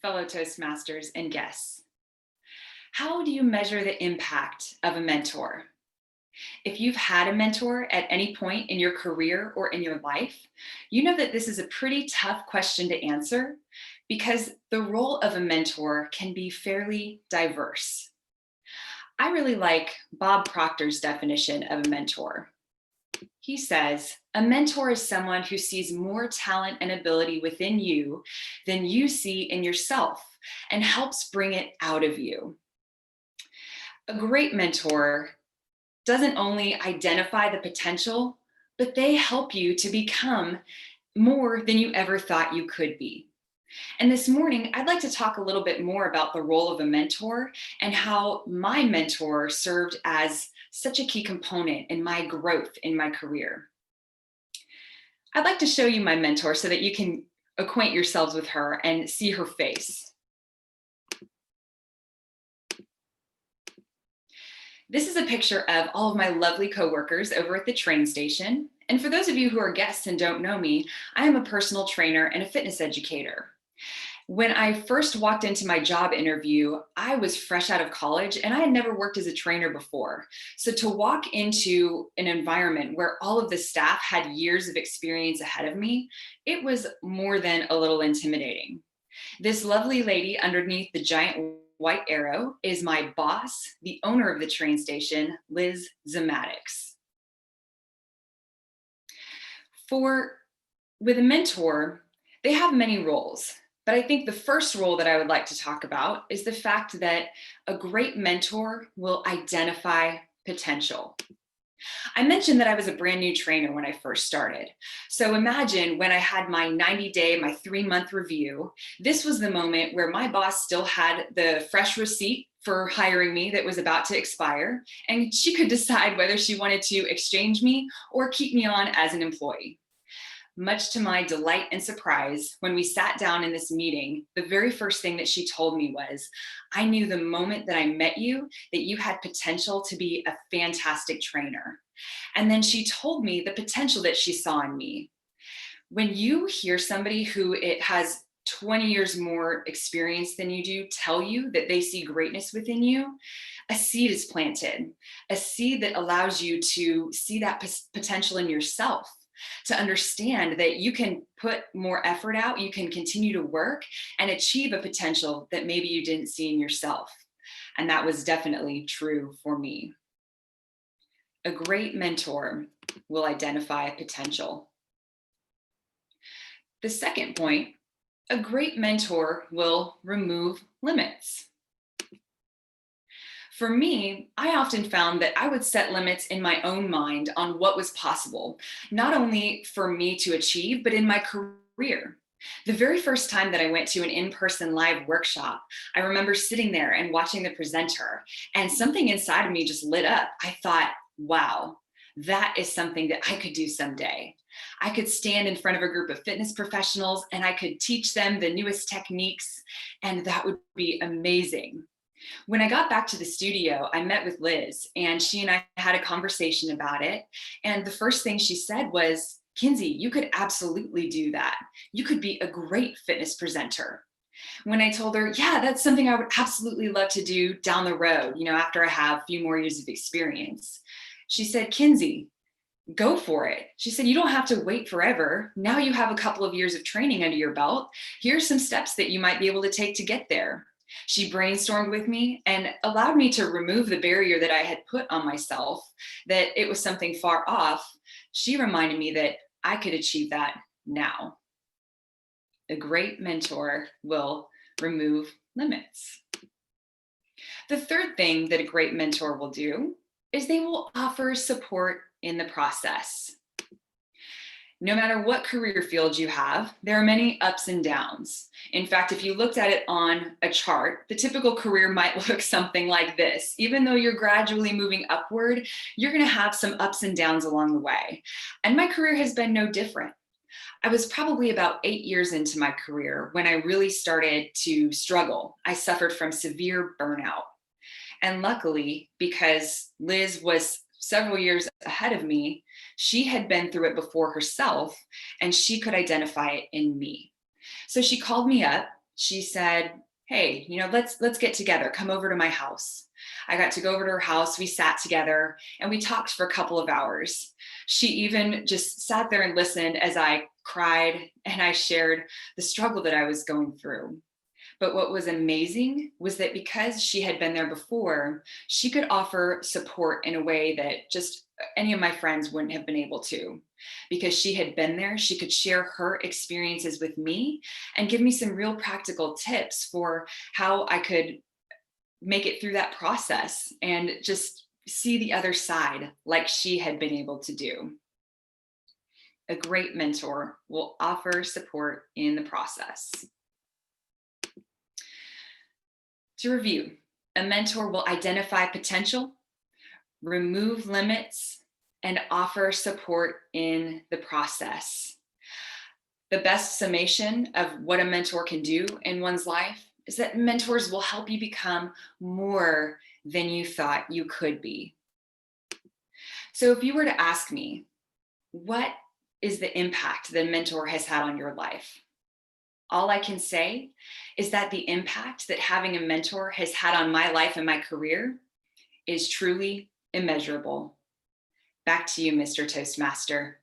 fellow Toastmasters and guests. How do you measure the impact of a mentor? If you've had a mentor at any point in your career or in your life, you know that this is a pretty tough question to answer because the role of a mentor can be fairly diverse. I really like Bob Proctor's definition of a mentor. He says, a mentor is someone who sees more talent and ability within you than you see in yourself and helps bring it out of you. A great mentor doesn't only identify the potential, but they help you to become more than you ever thought you could be. And this morning, I'd like to talk a little bit more about the role of a mentor and how my mentor served as such a key component in my growth in my career. I'd like to show you my mentor so that you can acquaint yourselves with her and see her face. This is a picture of all of my lovely coworkers over at the train station. And for those of you who are guests and don't know me, I am a personal trainer and a fitness educator. When I first walked into my job interview, I was fresh out of college and I had never worked as a trainer before. So to walk into an environment where all of the staff had years of experience ahead of me, it was more than a little intimidating. This lovely lady underneath the giant white arrow is my boss, the owner of the train station, Liz Zamadix. With a mentor, they have many roles. But I think the first role that I would like to talk about is the fact that a great mentor will identify potential. I mentioned that I was a brand new trainer when I first started. So imagine when I had my 90-day, my 3-month review, this was the moment where my boss still had the fresh receipt for hiring me that was about to expire, and she could decide whether she wanted to exchange me or keep me on as an employee. Much to my delight and surprise, when we sat down in this meeting, the very first thing that she told me was, I knew the moment that I met you that you had potential to be a fantastic trainer. And then she told me the potential that she saw in me. When you hear somebody who has 20 years more experience than you do tell you that they see greatness within you, a seed is planted, a seed that allows you to see that potential in yourself, to understand that you can put more effort out, you can continue to work and achieve a potential that maybe you didn't see in yourself. And that was definitely true for me. A great mentor will identify potential. The second point, a great mentor will remove limits. For me, I often found that I would set limits in my own mind on what was possible, not only for me to achieve, but in my career. The very first time that I went to an in-person live workshop, I remember sitting there and watching the presenter, and something inside of me just lit up. I thought, wow, that is something that I could do someday. I could stand in front of a group of fitness professionals and I could teach them the newest techniques, and that would be amazing. When I got back to the studio, I met with Liz and she and I had a conversation about it. And the first thing she said was, Kinsey, you could absolutely do that. You could be a great fitness presenter. When I told her, yeah, that's something I would absolutely love to do down the road, after I have a few more years of experience, she said, Kinsey, go for it. She said, you don't have to wait forever. Now you have a couple of years of training under your belt. Here's some steps that you might be able to take to get there. She brainstormed with me and allowed me to remove the barrier that I had put on myself, that it was something far off. She reminded me that I could achieve that now. A great mentor will remove limits. The third thing that a great mentor will do is they will offer support in the process. No matter what career field you have, there are many ups and downs. In fact, if you looked at it on a chart, the typical career might look something like this. Even though you're gradually moving upward, you're going to have some ups and downs along the way. And my career has been no different. I was probably about 8 years into my career when I really started to struggle. I suffered from severe burnout. And luckily, because Liz was several years ahead of me, she had been through it before herself and she could identify it in me. So she called me up. She said, "Hey, let's get together. Come over to my house." I got to go over to her house. We sat together and we talked for a couple of hours. She even just sat there and listened as I cried and I shared the struggle that I was going through. But what was amazing was that because she had been there before, she could offer support in a way that just any of my friends wouldn't have been able to. Because she had been there, she could share her experiences with me and give me some real practical tips for how I could make it through that process and just see the other side like she had been able to do. A great mentor will offer support in the process. To review, a mentor will identify potential, remove limits, and offer support in the process. The best summation of what a mentor can do in one's life is that mentors will help you become more than you thought you could be. So, if you were to ask me, what is the impact that a mentor has had on your life? All I can say is that the impact that having a mentor has had on my life and my career is truly immeasurable. Back to you, Mr. Toastmaster.